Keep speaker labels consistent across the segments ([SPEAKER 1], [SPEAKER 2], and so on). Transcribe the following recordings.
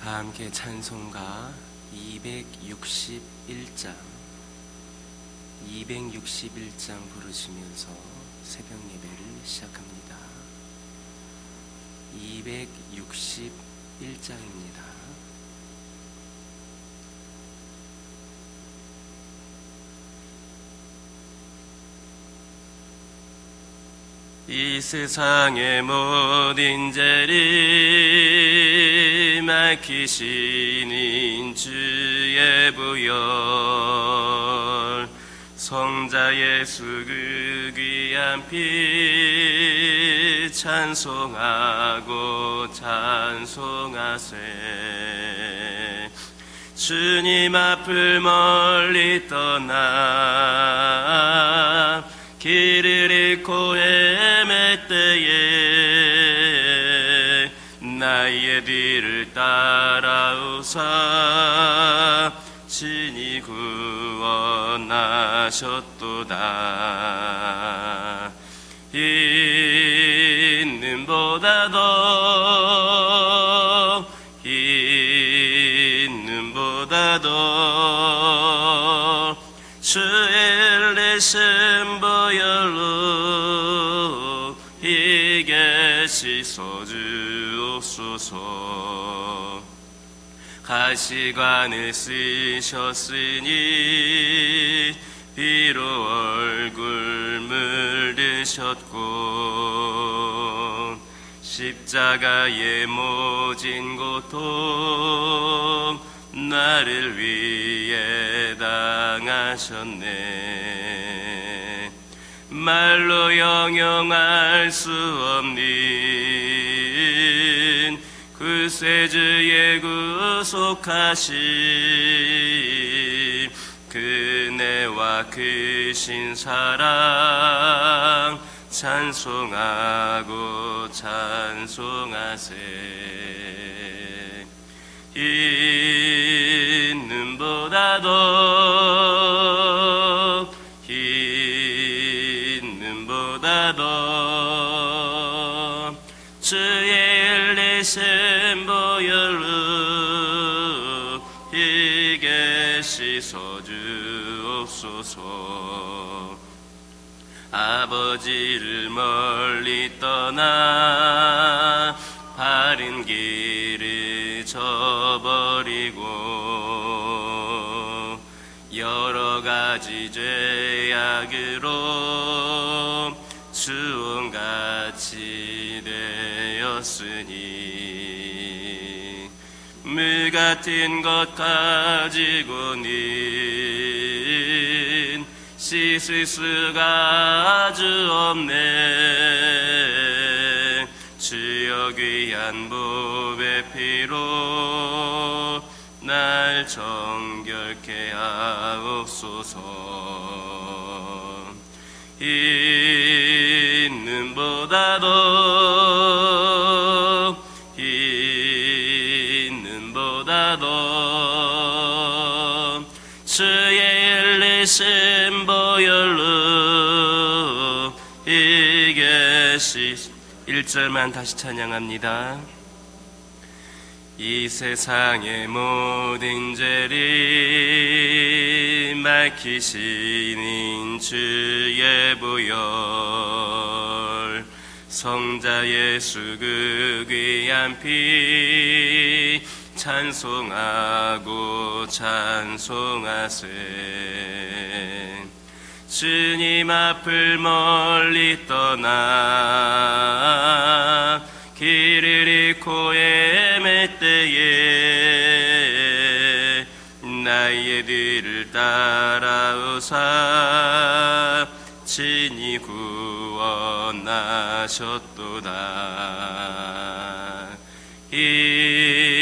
[SPEAKER 1] 다 함께 찬송가 261장 부르시면서 새벽 예배를 시작합니다. 261장입니다. 이 세상의 모든 죄를 밝히시는 주의 보혈, 성자 예수 그 귀한 피 찬송하고 찬송하세. 주님 앞을 멀리 떠나 길을 잃고 헤맬 때에 나의 뒤를 따라오사 친히 구원하셨도다. 있는보다도 주의 일리신 보혈로 이것이 쏟주옵소서. 가시관을 쓰셨으니 비로 얼굴 물드셨고 십자가의 모진 고통 나를 위해 당하셨네. 말로 영영할 수 없는 구세주의 구속하심, 그네와 크신 사랑 찬송하고 찬송하세. 있는보다도 주의 일리신 보혈로 이것이 쏟주옵소서. 아버지를 멀리 떠나 바른 길을 저버리고 여러 가지 죄악으로 주원같이 되었으니 물 같은 것 가지고는 씻을 수가 아주 없네. 주여 귀한 보배 피로 날 정결케 하옵소서. 있는보다도 주의 일리신 보혈로 이것이 1절만 다시 찬양합니다. 이 세상의 모든 죄를 밝히시는 주의 보혈, 성자 예수 그 귀한 피 찬송하고 찬송하세. 주님 앞을 멀리 떠나 길을 잃고 헤맬 때에 나의 뒤를 따라오사 친히 구원하셨도다. 있는보다도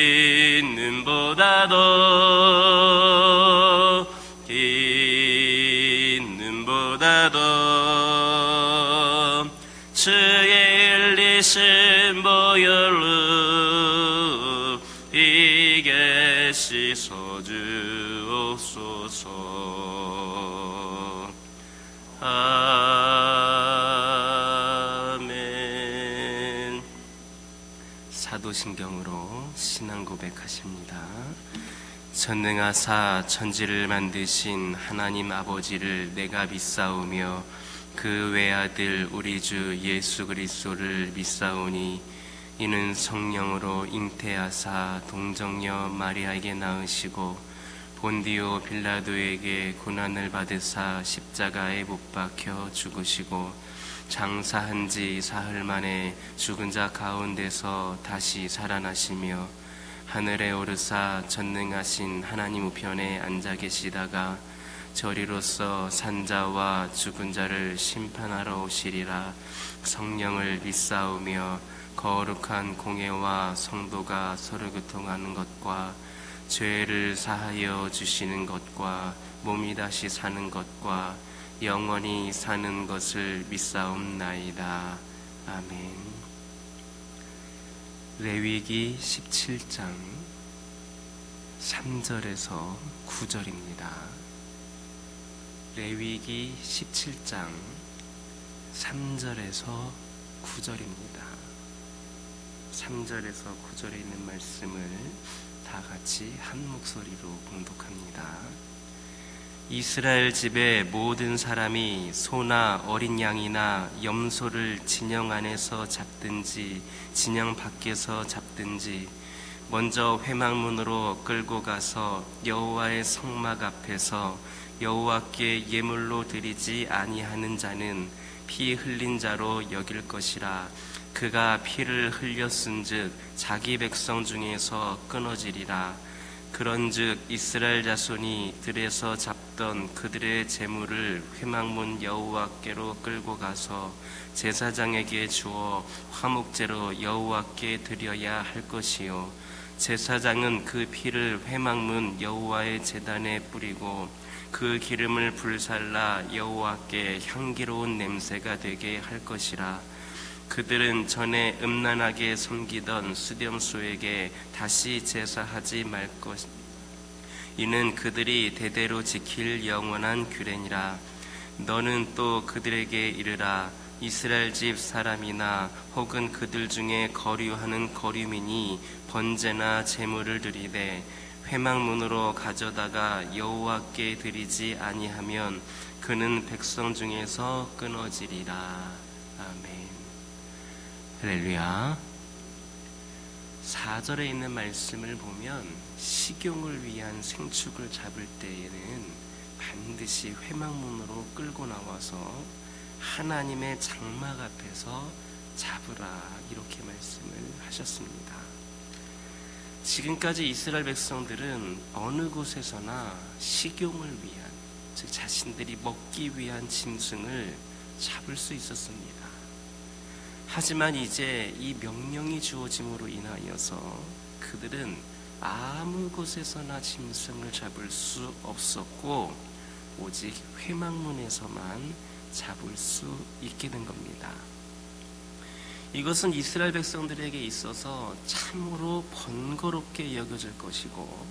[SPEAKER 1] 주의 일리신 보혈로 이것이 쏟주옵소서. 아멘. 사도신경으로 신앙 고백하십니다. 전능하사 천지를 만드신 하나님 아버지를 내가 믿사오며 그 외아들 우리 주 예수 그리스도를 믿사오니 이는 성령으로 잉태하사 동정녀 마리아에게 낳으시고 본디오 빌라도에게 고난을 받으사 십자가에 못 박혀 죽으시고 장사한 지 사흘 만에 죽은 자 가운데서 다시 살아나시며 하늘에 오르사 전능하신 하나님 우편에 앉아 계시다가 저리로서 산자와 죽은 자를 심판하러 오시리라. 성령을 믿사오며 거룩한 공회와 성도가 서로 교통하는 것과 죄를 사하여 주시는 것과 몸이 다시 사는 것과 영원히 사는 것을 믿사옵나이다. 아멘. 레위기 17장 3절에서 9절입니다. 레위기 17장 3절에서 9절입니다. 3절에서 9절에 있는 말씀을 다 같이 한 목소리로 봉독합니다. 이스라엘 집의 모든 사람이 소나 어린 양이나 염소를 진영 안에서 잡든지 진영 밖에서 잡든지 먼저 회막문으로 끌고 가서 여호와의 성막 앞에서 여호와께 예물로 드리지 아니하는 자는 피 흘린 자로 여길 것이라. 그가 피를 흘렸은즉 자기 백성 중에서 끊어지리라. 그런즉 이스라엘 자손이 들에서 잡던 그들의 재물을 회막문 여호와께로 끌고 가서 제사장에게 주어 화목제로 여호와께 드려야 할 것이요 제사장은 그 피를 회막문 여호와의 제단에 뿌리고 그 기름을 불살라 여호와께 향기로운 냄새가 되게 할 것이라. 그들은 전에 음란하게 섬기던 수렴수에게 다시 제사하지 말 것. 이는 그들이 대대로 지킬 영원한 규례니라. 너는 또 그들에게 이르라. 이스라엘 집 사람이나 혹은 그들 중에 거류하는 거류민이 번제나 제물을 드리되 회막문으로 가져다가 여호와께 드리지 아니하면 그는 백성 중에서 끊어지리라. 아멘. 할렐루야. 4절에 있는 말씀을 보면 식용을 위한 생축을 잡을 때에는 반드시 회막문으로 끌고 나와서 하나님의 장막 앞에서 잡으라 이렇게 말씀을 하셨습니다. 지금까지 이스라엘 백성들은 어느 곳에서나 식용을 위한, 즉 자신들이 먹기 위한 짐승을 잡을 수 있었습니다. 하지만 이제 이 명령이 주어짐으로 인하여서 그들은 아무 곳에서나 짐승을 잡을 수 없었고 오직 회막문에서만 잡을 수 있게 된 겁니다. 이것은 이스라엘 백성들에게 있어서 참으로 번거롭게 여겨질 것이고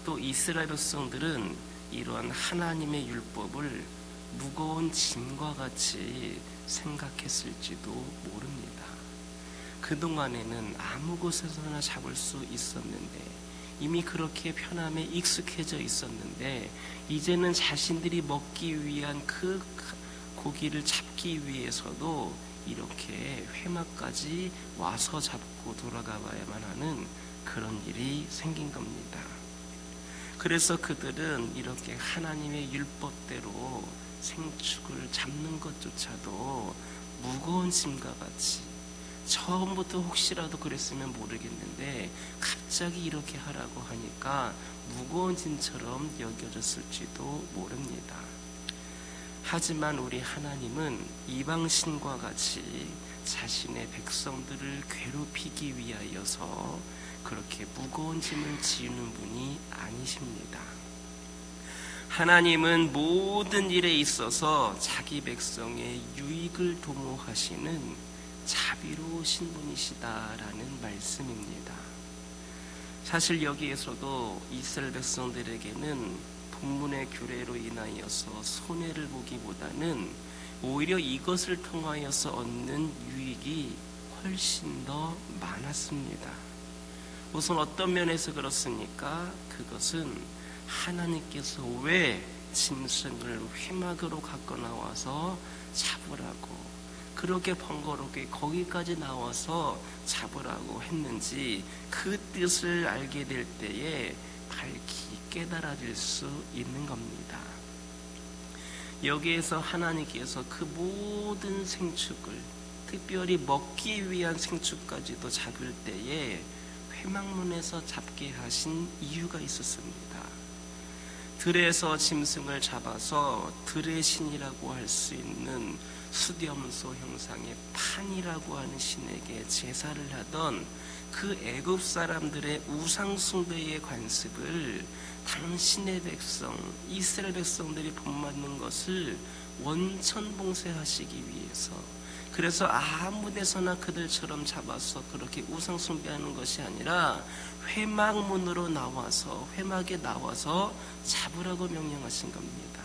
[SPEAKER 1] 또 이스라엘 백성들은 이러한 하나님의 율법을 무거운 짐과 같이 생각했을지도 모릅니다. 그동안에는 아무 곳에서나 잡을 수 있었는데 이미 그렇게 편함에 익숙해져 있었는데 이제는 자신들이 먹기 위한 그 고기를 잡기 위해서도 이렇게 회막까지 와서 잡고 돌아가 봐야만 하는 그런 일이 생긴 겁니다. 그래서 그들은 이렇게 하나님의 율법대로 생축을 잡는 것조차도 무거운 짐과 같이 처음부터 혹시라도 그랬으면 모르겠는데 갑자기 이렇게 하라고 하니까 무거운 짐처럼 여겨졌을지도 모릅니다. 하지만 우리 하나님은 이방신과 같이 자신의 백성들을 괴롭히기 위하여서 그렇게 무거운 짐을 지우는 분이 아니십니다. 하나님은 모든 일에 있어서 자기 백성의 유익을 도모하시는 자비로우신 분이시다라는 말씀입니다. 사실 여기에서도 이스라엘 백성들에게는 본문의 규례로 인하여서 손해를 보기보다는 오히려 이것을 통하여서 얻는 유익이 훨씬 더 많았습니다. 우선 어떤 면에서 그렇습니까? 그것은 하나님께서 왜 짐승을 회막으로 갖고 나와서 잡으라고 그렇게 번거롭게 거기까지 나와서 잡으라고 했는지 그 뜻을 알게 될 때에 밝히 깨달아질 수 있는 겁니다. 여기에서 하나님께서 그 모든 생축을 특별히 먹기 위한 생축까지도 잡을 때에 회막문에서 잡게 하신 이유가 있었습니다. 들에서 짐승을 잡아서 들의 신이라고 할 수 있는 수렴소 형상의 판이라고 하는 신에게 제사를 하던 그 애굽 사람들의 우상 숭배의 관습을 당신의 백성 이스라엘 백성들이 본받는 것을 원천 봉쇄하시기 위해서, 그래서 아무 데서나 그들처럼 잡아서 그렇게 우상 숭배하는 것이 아니라 회막문으로 나와서 회막에 나와서 잡으라고 명령하신 겁니다.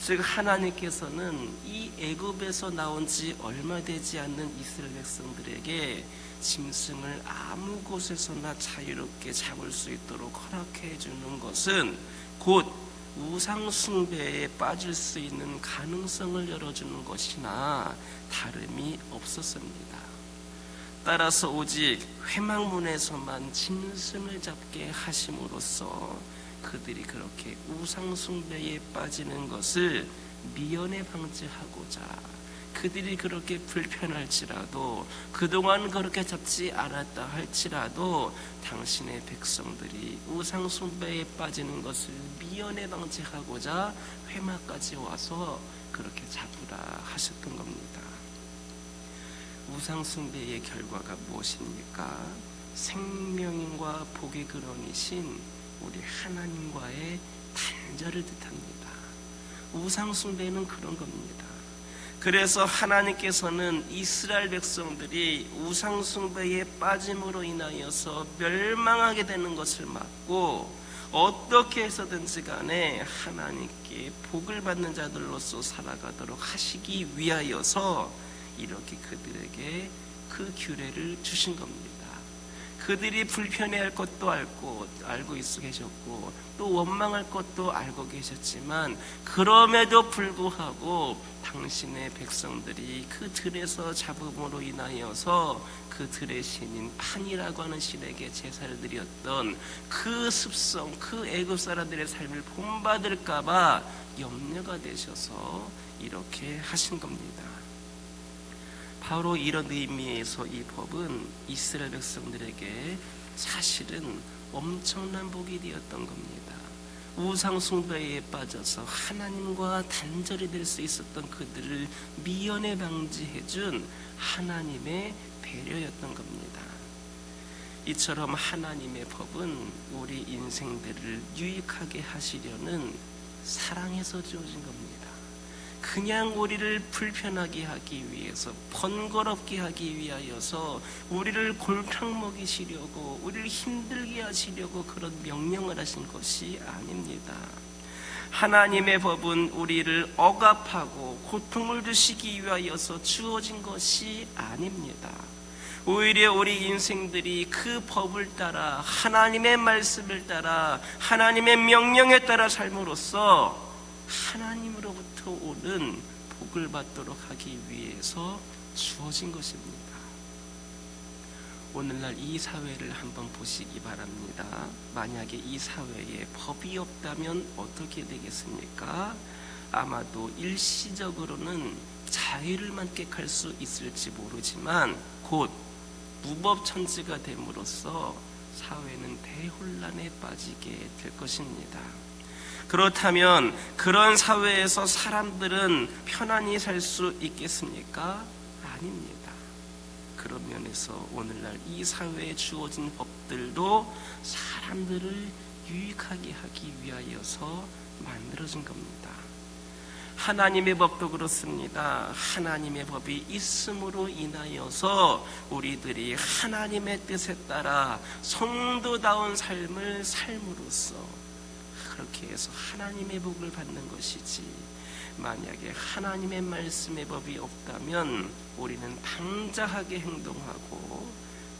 [SPEAKER 1] 즉 하나님께서는 이 애굽에서 나온 지 얼마 되지 않는 이스라엘 백성들에게 짐승을 아무 곳에서나 자유롭게 잡을 수 있도록 허락해 주는 것은 곧 우상 숭배에 빠질 수 있는 가능성을 열어주는 것이나 다름이 없었습니다. 따라서 오직 회막문에서만 짐승을 잡게 하심으로써 그들이 그렇게 우상 숭배에 빠지는 것을 미연에 방지하고자, 그들이 그렇게 불편할지라도 그동안 그렇게 잡지 않았다 할지라도 당신의 백성들이 우상 숭배에 빠지는 것을 미연에 방지하고자 회막까지 와서 그렇게 잡으라 하셨던 겁니다. 우상 숭배의 결과가 무엇입니까? 생명과 복의 근원이신 우리 하나님과의 단절을 뜻합니다. 우상 숭배는 그런 겁니다. 그래서 하나님께서는 이스라엘 백성들이 우상 숭배에 빠짐으로 인하여서 멸망하게 되는 것을 막고 어떻게 해서든지 간에 하나님께 복을 받는 자들로서 살아가도록 하시기 위하여서 이렇게 그들에게 그 규례를 주신 겁니다. 그들이 불편해할 것도 알고 있어 계셨고 또 원망할 것도 알고 계셨지만 그럼에도 불구하고 당신의 백성들이 그 들에서 잡음으로 인하여서 그 들의 신인 판이라고 하는 신에게 제사를 드렸던 그 습성, 그 애굽 사람들의 삶을 본받을까 봐 염려가 되셔서 이렇게 하신 겁니다. 바로 이런 의미에서 이 법은 이스라엘 백성들에게 사실은 엄청난 복이 되었던 겁니다. 우상 숭배에 빠져서 하나님과 단절이 될 수 있었던 그들을 미연에 방지해준 하나님의 배려였던 겁니다. 이처럼 하나님의 법은 우리 인생들을 유익하게 하시려는 사랑에서 주어진 겁니다. 그냥 우리를 불편하게 하기 위해서, 번거롭게 하기 위하여서 우리를 골탕 먹이시려고, 우리를 힘들게 하시려고 그런 명령을 하신 것이 아닙니다. 하나님의 법은 우리를 억압하고 고통을 주시기 위하여서 주어진 것이 아닙니다. 오히려 우리 인생들이 그 법을 따라, 하나님의 말씀을 따라, 하나님의 명령에 따라 삶으로써 하나님으로부터 오는 복을 받도록 하기 위해서 주어진 것입니다. 오늘날 이 사회를 한번 보시기 바랍니다. 만약에 이 사회에 법이 없다면 어떻게 되겠습니까? 아마도 일시적으로는 자유를 만끽할 수 있을지 모르지만 곧 무법천지가 됨으로써 사회는 대혼란에 빠지게 될 것입니다. 그렇다면 그런 사회에서 사람들은 편안히 살 수 있겠습니까? 아닙니다. 그런 면에서 오늘날 이 사회에 주어진 법들도 사람들을 유익하게 하기 위하여서 만들어진 겁니다. 하나님의 법도 그렇습니다. 하나님의 법이 있음으로 인하여서 우리들이 하나님의 뜻에 따라 성도다운 삶을 삶으로써 그렇게 해서 하나님의 복을 받는 것이지, 만약에 하나님의 말씀의 법이 없다면 우리는 방자하게 행동하고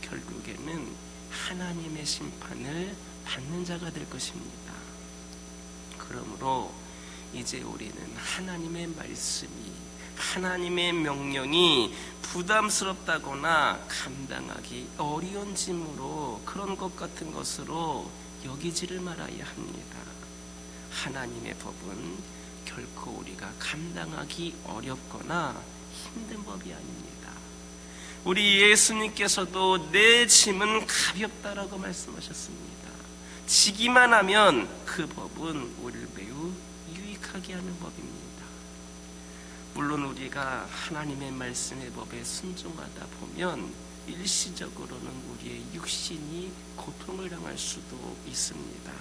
[SPEAKER 1] 결국에는 하나님의 심판을 받는 자가 될 것입니다. 그러므로 이제 우리는 하나님의 말씀이, 하나님의 명령이 부담스럽다거나 감당하기 어려운 짐으로, 그런 것 같은 것으로 여기지를 말아야 합니다. 하나님의 법은 결코 우리가 감당하기 어렵거나 힘든 법이 아닙니다. 우리 예수님께서도 내 짐은 가볍다라고 말씀하셨습니다. 지기만 하면 그 법은 우리를 매우 유익하게 하는 법입니다. 물론 우리가 하나님의 말씀의 법에 순종하다 보면 일시적으로는 우리의 육신이 고통을 당할 수도 있습니다.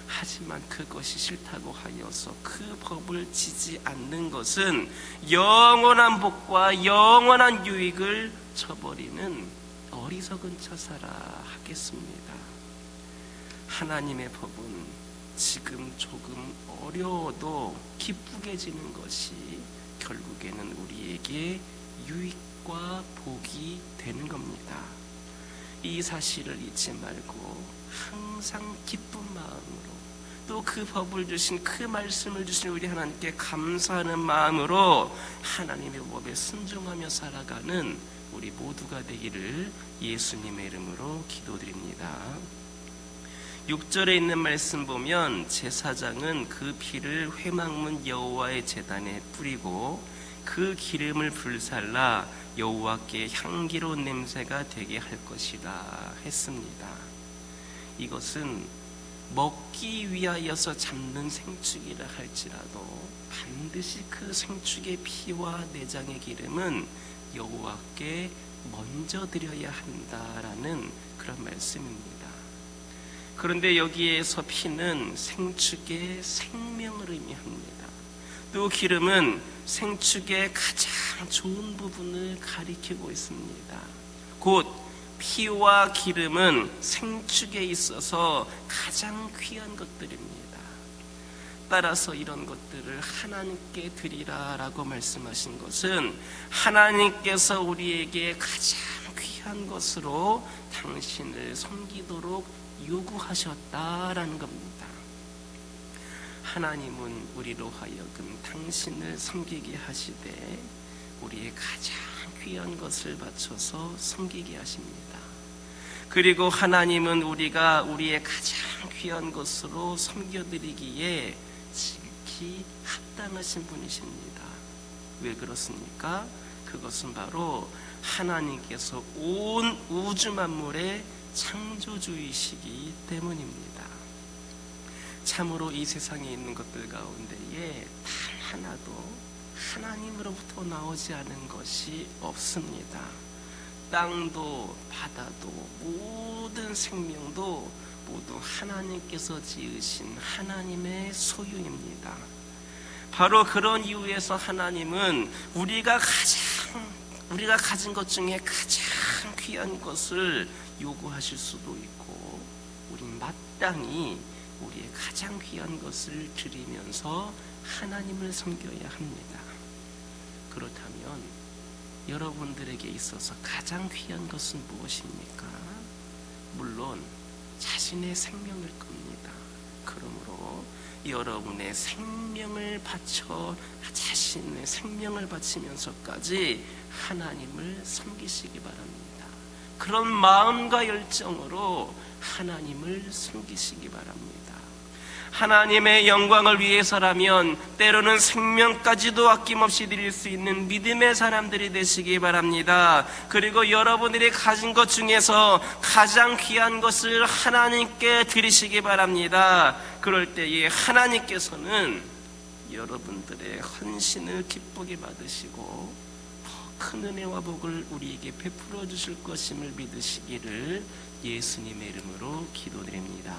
[SPEAKER 1] 하지만 그것이 싫다고 하여서 그 법을 지지 않는 것은 영원한 복과 영원한 유익을 저버리는 어리석은 처사라 하겠습니다. 하나님의 법은 지금 조금 어려워도 기쁘게 지는 것이 결국에는 우리에게 유익과 복이 되는 겁니다. 이 사실을 잊지 말고 항상 기쁜 마음으로, 또 그 법을 주신, 그 말씀을 주신 우리 하나님께 감사하는 마음으로 하나님의 법에 순종하며 살아가는 우리 모두가 되기를 예수님의 이름으로 기도드립니다. 6절에 있는 말씀 보면 제사장은 그 피를 회막문 여호와의 제단에 뿌리고 그 기름을 불살라 여호와께 향기로운 냄새가 되게 할 것이다 했습니다. 이것은 먹기 위하여서 잡는 생축이라 할지라도 반드시 그 생축의 피와 내장의 기름은 여호와께 먼저 드려야 한다라는 그런 말씀입니다. 그런데 여기에서 피는 생축의 생명을 의미합니다. 또 기름은 생축의 가장 좋은 부분을 가리키고 있습니다. 곧 피와 기름은 생축에 있어서 가장 귀한 것들입니다. 따라서 이런 것들을 하나님께 드리라라고 말씀하신 것은 하나님께서 우리에게 가장 귀한 것으로 당신을 섬기도록 요구하셨다라는 겁니다. 하나님은 우리로 하여금 당신을 섬기게 하시되 우리의 가장 귀한 것을 바쳐서 섬기게 하십니다. 그리고 하나님은 우리가 우리의 가장 귀한 것으로 섬겨드리기에 지극히 합당하신 분이십니다. 왜 그렇습니까? 그것은 바로 하나님께서 온 우주 만물의 창조주이시기 때문입니다. 참으로 이 세상에 있는 것들 가운데에 단 하나도 하나님으로부터 나오지 않은 것이 없습니다. 땅도 바다도 모든 생명도 모두 하나님께서 지으신 하나님의 소유입니다. 바로 그런 이유에서 하나님은 우리가 가진 것 중에 가장 귀한 것을 요구하실 수도 있고, 우린 마땅히 우리의 가장 귀한 것을 드리면서 하나님을 섬겨야 합니다. 그렇다면 여러분들에게 있어서 가장 귀한 것은 무엇입니까? 물론 자신의 생명일 겁니다. 그러므로 여러분의 생명을 바쳐, 자신의 생명을 바치면서까지 하나님을 섬기시기 바랍니다. 그런 마음과 열정으로 하나님을 섬기시기 바랍니다. 하나님의 영광을 위해서라면 때로는 생명까지도 아낌없이 드릴 수 있는 믿음의 사람들이 되시기 바랍니다. 그리고 여러분들이 가진 것 중에서 가장 귀한 것을 하나님께 드리시기 바랍니다. 그럴 때에 하나님께서는 여러분들의 헌신을 기쁘게 받으시고 큰 은혜와 복을 우리에게 베풀어 주실 것임을 믿으시기를 예수님의 이름으로 기도드립니다.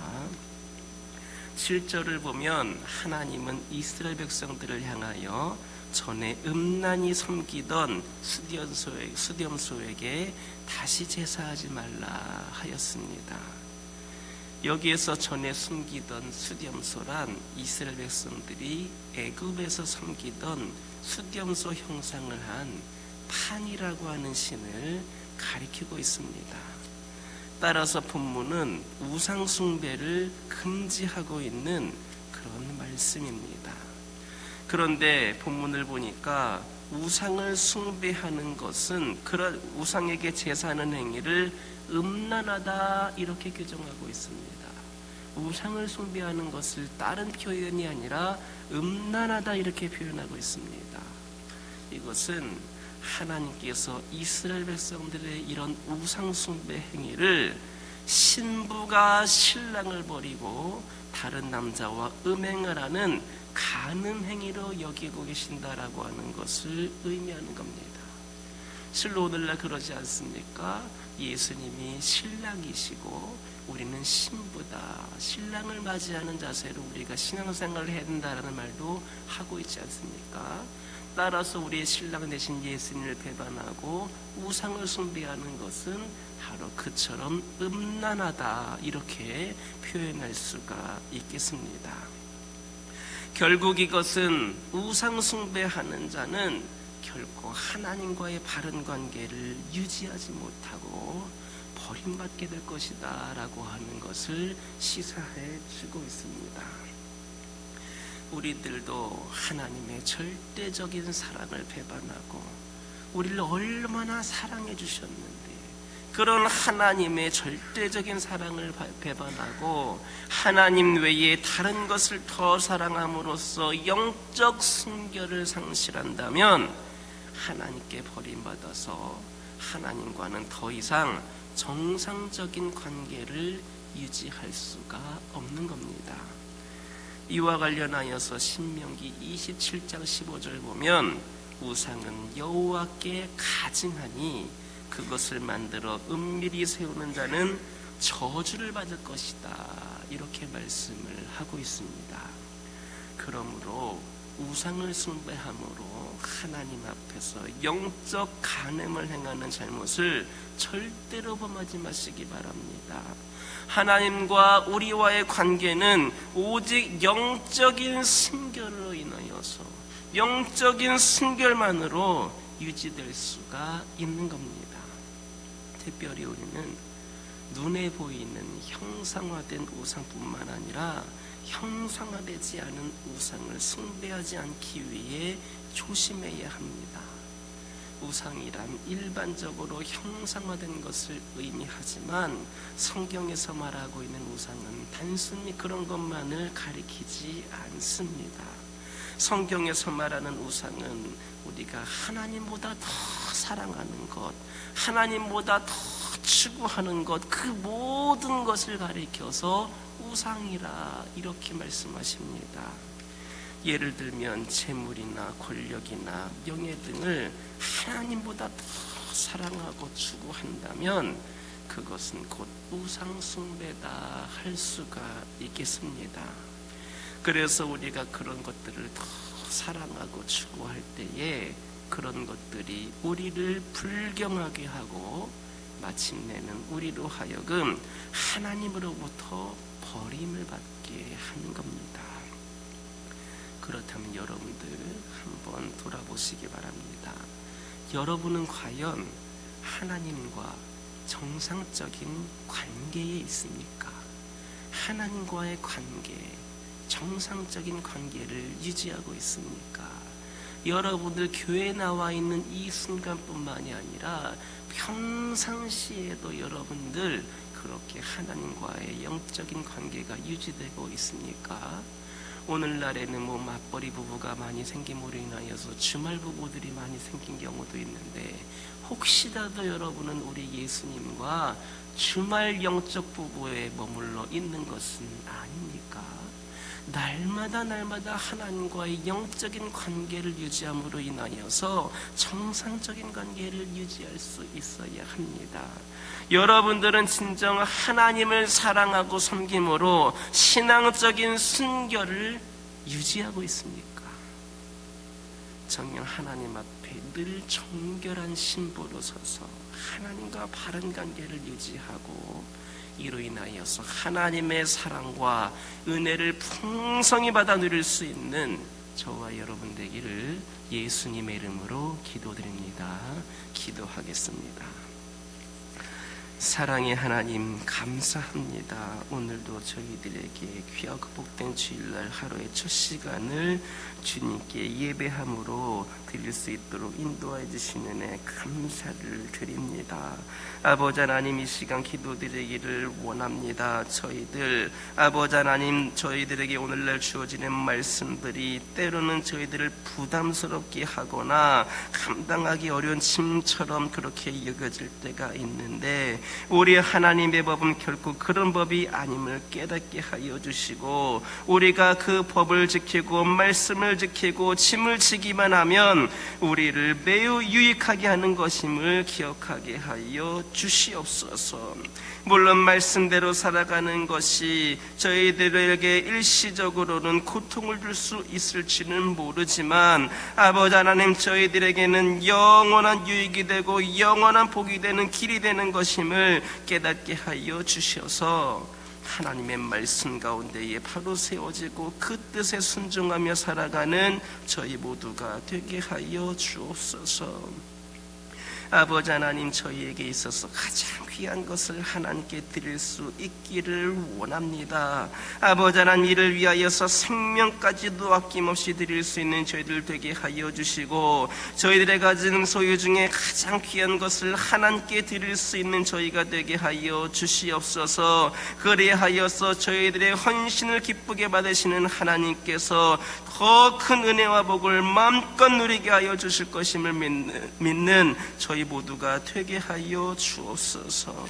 [SPEAKER 1] 7절을 보면 하나님은 이스라엘 백성들을 향하여 전에 음란히 섬기던 수렴소에게 다시 제사하지 말라 하였습니다. 여기에서 전에 숨기던 수렴소란 이스라엘 백성들이 애굽에서 섬기던 수렴소 형상을 한 판이라고 하는 신을 가리키고 있습니다. 따라서 본문은 우상 숭배를 금지하고 있는 그런 말씀입니다. 그런데 본문을 보니까 우상을 숭배하는 것은 그런 우상에게 제사하는 행위를 음란하다 이렇게 규정하고 있습니다. 우상을 숭배하는 것을 다른 표현이 아니라 음란하다 이렇게 표현하고 있습니다. 이것은 하나님께서 이스라엘 백성들의 이런 우상 숭배 행위를 신부가 신랑을 버리고 다른 남자와 음행을 하는 간음 행위로 여기고 계신다라고 하는 것을 의미하는 겁니다. 실로 오늘날 그러지 않습니까? 예수님이 신랑이시고 우리는 신부다. 신랑을 맞이하는 자세로 우리가 신앙생활을 해야 된다라는 말도 하고 있지 않습니까? 따라서 우리의 신랑 대신 예수님을 배반하고 우상을 숭배하는 것은 바로 그처럼 음란하다 이렇게 표현할 수가 있겠습니다. 결국 이것은 우상 숭배하는 자는 결코 하나님과의 바른 관계를 유지하지 못하고 버림받게 될 것이다 라고 하는 것을 시사해 주고 있습니다. 우리들도 하나님의 절대적인 사랑을 배반하고 우리를 얼마나 사랑해 주셨는데 그런 하나님의 절대적인 사랑을 배반하고 하나님 외에 다른 것을 더 사랑함으로써 영적 순결을 상실한다면 하나님께 버림받아서 하나님과는 더 이상 정상적인 관계를 유지할 수가 없는 겁니다. 이와 관련하여서 신명기 27장 15절 보면 우상은 여호와께 가증하니 그것을 만들어 은밀히 세우는 자는 저주를 받을 것이다 이렇게 말씀을 하고 있습니다. 그러므로 우상을 숭배함으로 하나님 앞에서 영적 간음을 행하는 잘못을 절대로 범하지 마시기 바랍니다. 하나님과 우리와의 관계는 오직 영적인 순결로 인하여서 영적인 순결만으로 유지될 수가 있는 겁니다. 특별히 우리는 눈에 보이는 형상화된 우상뿐만 아니라 형상화되지 않은 우상을 숭배하지 않기 위해 조심해야 합니다. 우상이란 일반적으로 형상화된 것을 의미하지만 성경에서 말하고 있는 우상은 단순히 그런 것만을 가리키지 않습니다. 성경에서 말하는 우상은 우리가 하나님보다 더 사랑하는 것, 하나님보다 더 추구하는 것, 그 모든 것을 가리켜서 우상이라 이렇게 말씀하십니다. 예를 들면 재물이나 권력이나 명예 등을 하나님보다 더 사랑하고 추구한다면 그것은 곧 우상 숭배다 할 수가 있겠습니다. 그래서 우리가 그런 것들을 더 사랑하고 추구할 때에 그런 것들이 우리를 불경하게 하고 마침내는 우리로 하여금 하나님으로부터 버림을 받게 하는 겁니다. 그렇다면 여러분들 한번 돌아보시기 바랍니다. 여러분은 과연 하나님과 정상적인 관계에 있습니까? 하나님과의 관계, 정상적인 관계를 유지하고 있습니까? 여러분들 교회에 나와 있는 이 순간뿐만이 아니라 평상시에도 여러분들 그렇게 하나님과의 영적인 관계가 유지되고 있습니까? 오늘날에는 맞벌이 부부가 많이 생김으로 인하여서 주말 부부들이 많이 생긴 경우도 있는데 혹시라도 여러분은 우리 예수님과 주말 영적 부부에 머물러 있는 것은 아닙니까? 날마다 하나님과의 영적인 관계를 유지함으로 인하여서 정상적인 관계를 유지할 수 있어야 합니다. 여러분들은 진정 하나님을 사랑하고 섬김으로 신앙적인 순결을 유지하고 있습니까? 정녕 하나님 앞에 늘 정결한 신부로 서서 하나님과 바른 관계를 유지하고 이로 인하여서 하나님의 사랑과 은혜를 풍성히 받아 누릴 수 있는 저와 여러분 되기를 예수님의 이름으로 기도드립니다. 기도하겠습니다. 사랑의 하나님, 감사합니다. 오늘도 저희들에게 귀하고 복된 주일날 하루의 첫 시간을 주님께 예배함으로 드릴 수 있도록 인도해 주시는 은혜 감사를 드립니다. 아버지 하나님, 이 시간 기도드리기를 원합니다. 저희들 아버지 하나님, 저희들에게 오늘날 주어지는 말씀들이 때로는 저희들을 부담스럽게 하거나 감당하기 어려운 짐처럼 그렇게 여겨질 때가 있는데, 우리 하나님의 법은 결코 그런 법이 아님을 깨닫게 하여 주시고, 우리가 그 법을 지키고 말씀을 지키고 짐을 지기만 하면 우리를 매우 유익하게 하는 것임을 기억하게 하여 주시옵소서. 물론 말씀대로 살아가는 것이 저희들에게 일시적으로는 고통을 줄 수 있을지는 모르지만, 아버지 하나님, 저희들에게는 영원한 유익이 되고 영원한 복이 되는 길이 되는 것임을 깨닫게 하여 주셔서 하나님의 말씀 가운데에 바로 세워지고 그 뜻에 순종하며 살아가는 저희 모두가 되게 하여 주옵소서. 아버지 하나님, 저희에게 있어서 가장 귀한 것을 하나님께 드릴 수 있기를 원합니다. 아버지 하나님, 이를 위하여서 생명까지도 아낌없이 드릴 수 있는 저희들 되게 하여 주시고, 저희들의 가진 소유 중에 가장 귀한 것을 하나님께 드릴 수 있는 저희가 되게 하여 주시옵소서. 그리하여서 저희들의 헌신을 기쁘게 받으시는 하나님께서 더 큰 은혜와 복을 마음껏 누리게 하여 주실 것임을 믿는 저희 모두가 되게 하여 주옵소서.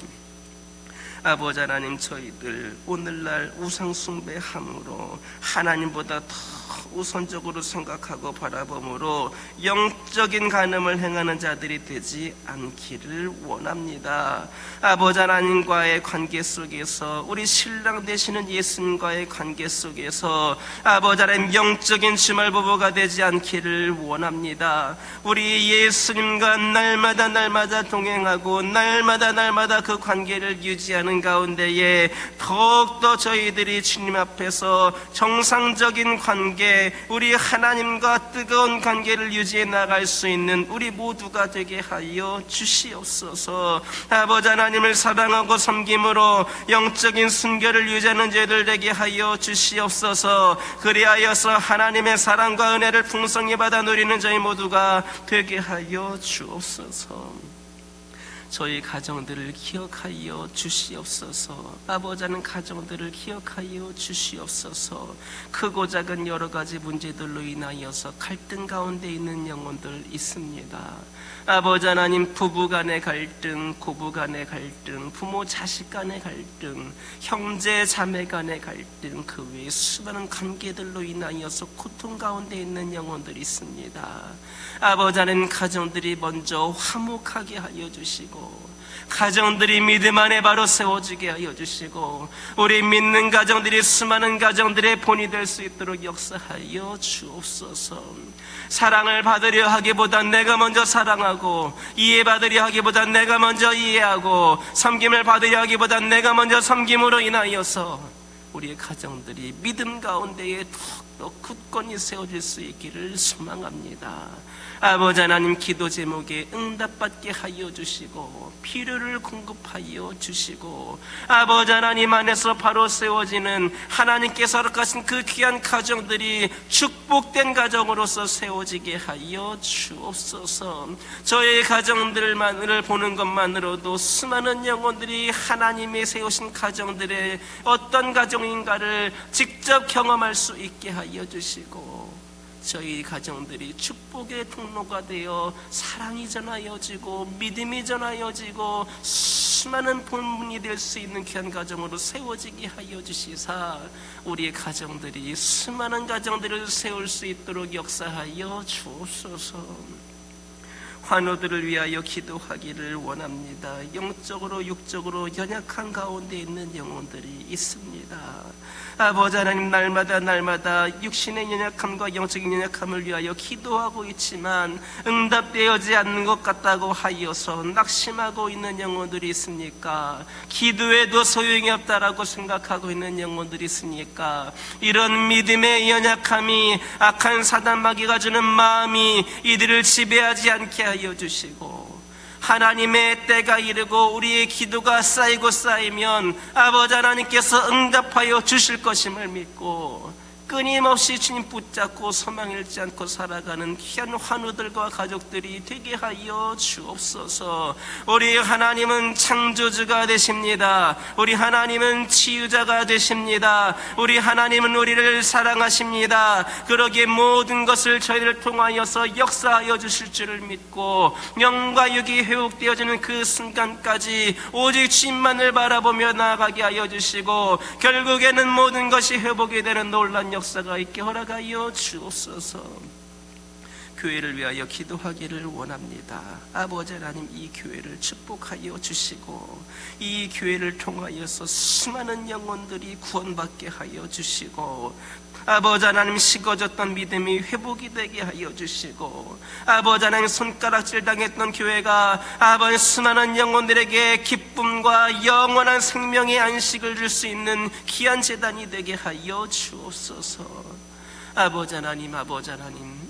[SPEAKER 1] 아버지 하나님, 저희들 오늘날 우상 숭배함으로 하나님보다 더 우선적으로 생각하고 바라봄으로 영적인 간음을 행하는 자들이 되지 않기를 원합니다. 아버지 하나님과의 관계 속에서, 우리 신랑 되시는 예수님과의 관계 속에서 아버지 하나님, 영적인 주말 부부가 되지 않기를 원합니다. 우리 예수님과 날마다 동행하고 날마다 그 관계를 유지하는 가운데에 더욱더 저희들이 주님 앞에서 정상적인 관계, 우리 하나님과 뜨거운 관계를 유지해 나갈 수 있는 우리 모두가 되게 하여 주시옵소서. 아버지 하나님을 사랑하고 섬김으로 영적인 순결을 유지하는 저희들 되게 하여 주시옵소서. 그리하여서 하나님의 사랑과 은혜를 풍성히 받아 누리는 저희 모두가 되게 하여 주옵소서. 저희 가정들을 기억하여 주시옵소서. 아버지 하나님, 가정들을 기억하여 주시옵소서. 크고 작은 여러 가지 문제들로 인하여서 갈등 가운데 있는 영혼들 있습니다. 아버지 하나님, 부부 간의 갈등, 고부 간의 갈등, 부모 자식 간의 갈등, 형제 자매 간의 갈등, 그 외에 수많은 관계들로 인하여서 고통 가운데 있는 영혼들이 있습니다. 아버지 하나님, 가정들이 먼저 화목하게 하여 주시고, 가정들이 믿음 안에 바로 세워지게 하여 주시고, 우리 믿는 가정들이 수많은 가정들의 본이 될 수 있도록 역사하여 주옵소서. 사랑을 받으려 하기보다 내가 먼저 사랑하고, 이해받으려 하기보다 내가 먼저 이해하고, 섬김을 받으려 하기보다 내가 먼저 섬김으로 인하여서 우리의 가정들이 믿음 가운데에 더욱더 굳건히 세워질 수 있기를 소망합니다. 아버지 하나님, 기도 제목에 응답받게 하여 주시고 필요를 공급하여 주시고, 아버지 하나님 안에서 바로 세워지는 하나님께서 허락하신 그 귀한 가정들이 축복된 가정으로서 세워지게 하여 주옵소서. 저의 가정들만을 보는 것만으로도 수많은 영혼들이 하나님의 세우신 가정들의 어떤 가정인가를 직접 경험할 수 있게 하여 주시고, 저희 가정들이 축복의 통로가 되어 사랑이 전하여지고 믿음이 전하여지고 수많은 본문이 될 수 있는 귀한 가정으로 세워지게 하여 주시사, 우리의 가정들이 수많은 가정들을 세울 수 있도록 역사하여 주옵소서. 환우들을 위하여 기도하기를 원합니다. 영적으로 육적으로 연약한 가운데 있는 영혼들이 있습니다. 아버지 하나님, 날마다 육신의 연약함과 영적인 연약함을 위하여 기도하고 있지만 응답되어지 않는 것 같다고 하여서 낙심하고 있는 영혼들이 있습니까? 기도해도 소용이 없다라고 생각하고 있는 영혼들이 있습니까? 이런 믿음의 연약함이 악한 사단 마귀가 주는 마음이 이들을 지배하지 않게 하여 주시고, 하나님의 때가 이르고 우리의 기도가 쌓이면 아버지 하나님께서 응답하여 주실 것임을 믿고 끊임없이 주님 붙잡고 소망 잃지 않고 살아가는 귀한 환우들과 가족들이 되게 하여 주옵소서. 우리 하나님은 창조주가 되십니다. 우리 하나님은 치유자가 되십니다. 우리 하나님은 우리를 사랑하십니다. 그러기에 모든 것을 저희를 통하여서 역사하여 주실 줄을 믿고 영과 육이 회복되어지는 그 순간까지 오직 주님만을 바라보며 나아가게 하여 주시고, 결국에는 모든 것이 회복이 되는 놀라운 역사가 있게 허락하여 주옵소서. 교회를 위하여 기도하기를 원합니다. 아버지 하나님, 이 교회를 축복하여 주시고 이 교회를 통하여서 수많은 영혼들이 구원받게 하여 주시고, 아버지 하나님, 식어졌던 믿음이 회복이 되게 하여 주시고, 아버지 하나님, 손가락질 당했던 교회가 아버지 수많은 영혼들에게 기쁨과 영원한 생명의 안식을 줄 수 있는 귀한 제단이 되게 하여 주옵소서. 아버지 하나님,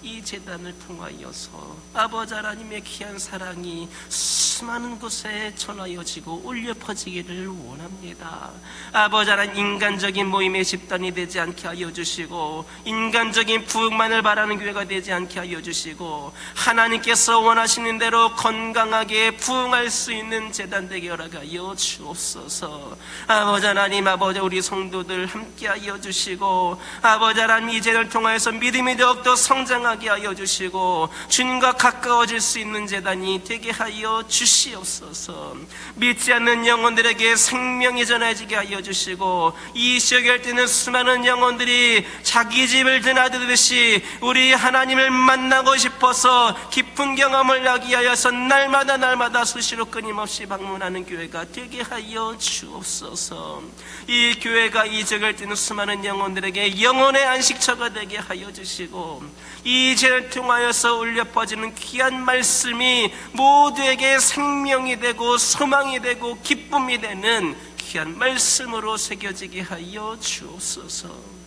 [SPEAKER 1] 이 제단을 통하여서 아버지 하나님의 귀한 사랑이 수많은 곳에 전하여지고 울려 퍼지기를 원합니다. 아버지 하나님, 인간적인 모임의 집단이 되지 않게 하여 주시고 인간적인 부흥만을 바라는 교회가 되지 않게 하여 주시고, 하나님께서 원하시는 대로 건강하게 부흥할 수 있는 제단 되게 허락하여 주옵소서. 아버지 하나님, 우리 성도들 함께 하여 주시고, 아버지 하나님, 이 제단을 통하여서 믿음이 더욱더 성장하게 하여 주시고 주님과 가까워질 수 있는 제단이 되게 하여 주시옵소서. 믿지 않는 영혼들에게 생명이 전해지게 하여 주시고, 이 지역에 할 때는 수많은 영혼들이 자기 집을 드나들듯이 우리 하나님을 만나고 싶어서 깊은 경험을 하기 위하여서 날마다 수시로 끊임없이 방문하는 교회가 되게 하여 주옵소서. 이 교회가 이 지역에 할 때는 수많은 영혼들에게 영혼의 안식처가 되게 하여 주시고, 이 죄를 통하여서 울려 퍼지는 귀한 말씀이 모두에게 생명이 되고 소망이 되고 기쁨이 되는 귀한 말씀으로 새겨지게 하여 주옵소서.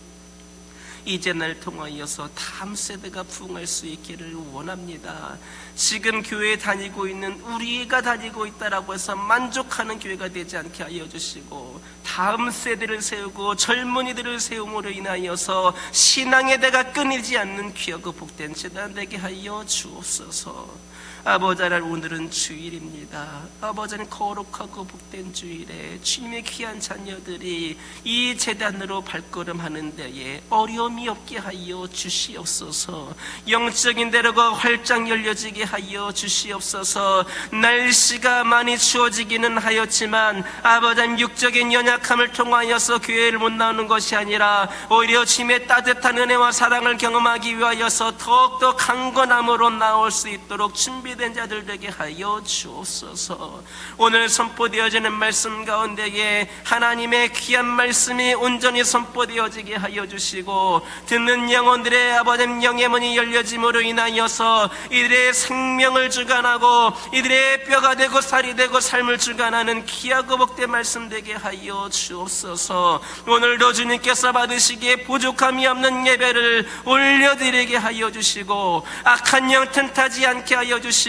[SPEAKER 1] 이제 날 통하여서 다음 세대가 부흥할 수 있기를 원합니다. 지금 교회에 다니고 있는 우리가 다니고 있다라고 해서 만족하는 교회가 되지 않게 하여 주시고, 다음 세대를 세우고 젊은이들을 세움으로 인하여서 신앙의 대가 끊이지 않는 귀하고 복된 제단 되게 하여 주옵소서. 아버지 하나님, 오늘은 주일입니다. 아버지 하나님, 거룩하고 복된 주일에 주님의 귀한 자녀들이 이 제단으로 발걸음하는 데에 어려움이 없게 하여 주시옵소서. 영적인 대로가 활짝 열려지게 하여 주시옵소서. 날씨가 많이 추워지기는 하였지만 아버지 하나님, 육적인 연약함을 통하여서 교회를 못 나오는 것이 아니라 오히려 주님의 따뜻한 은혜와 사랑을 경험하기 위하여서 더욱더 강건함으로 나올 수 있도록 준비된 자들 되게 하여 주옵소서. 오늘 선포되어지는 말씀 가운데에 하나님의 귀한 말씀이 온전히 선포되어지게 하여 주시고, 듣는 영혼들의 아버지 영의 문이 열려짐으로 인하여서 이들의 생명을 주관하고 이들의 뼈가 되고 살이 되고 삶을 주관하는 귀하고 복된 말씀 되게 하여 주옵소서. 오늘도 주님께서 받으시기에 부족함이 없는 예배를 올려드리게 하여 주시고, 악한 영 틈타지 않게 하여 주시고,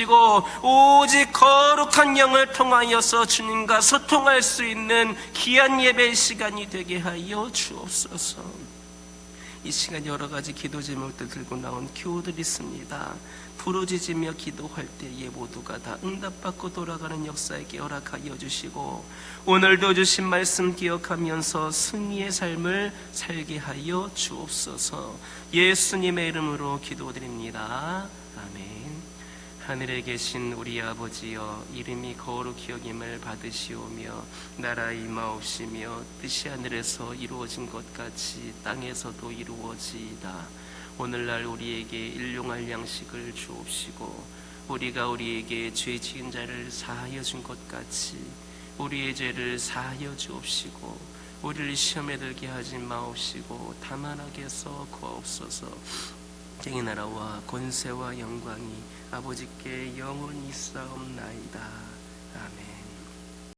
[SPEAKER 1] 오직 거룩한 영을 통하여서 주님과 소통할 수 있는 귀한 예배의 시간이 되게 하여 주옵소서. 이 시간 여러 가지 기도 제목들 들고 나온 교우들이 있습니다. 부르짖으며 기도할 때에 모두가 다 응답받고 돌아가는 역사에게 허락하여 주시고, 오늘도 주신 말씀 기억하면서 승리의 삶을 살게 하여 주옵소서. 예수님의 이름으로 기도드립니다. 아멘. 하늘에 계신 우리 아버지여, 이름이 거룩히 여김을 받으시오며 나라가 임하옵시며 뜻이 하늘에서 이루어진 것 같이 땅에서도 이루어지이다. 오늘날 우리에게 일용할 양식을 주옵시고 우리가 우리에게 죄 지은 자를 사하여 준 것 같이 우리의 죄를 사하여 주옵시고 우리를 시험에 들게 하지 마옵시고 다만 악에서 구하옵소서. 이 나라와 권세와 영광이 아버지께 영원히 있사옵나이다. 아멘.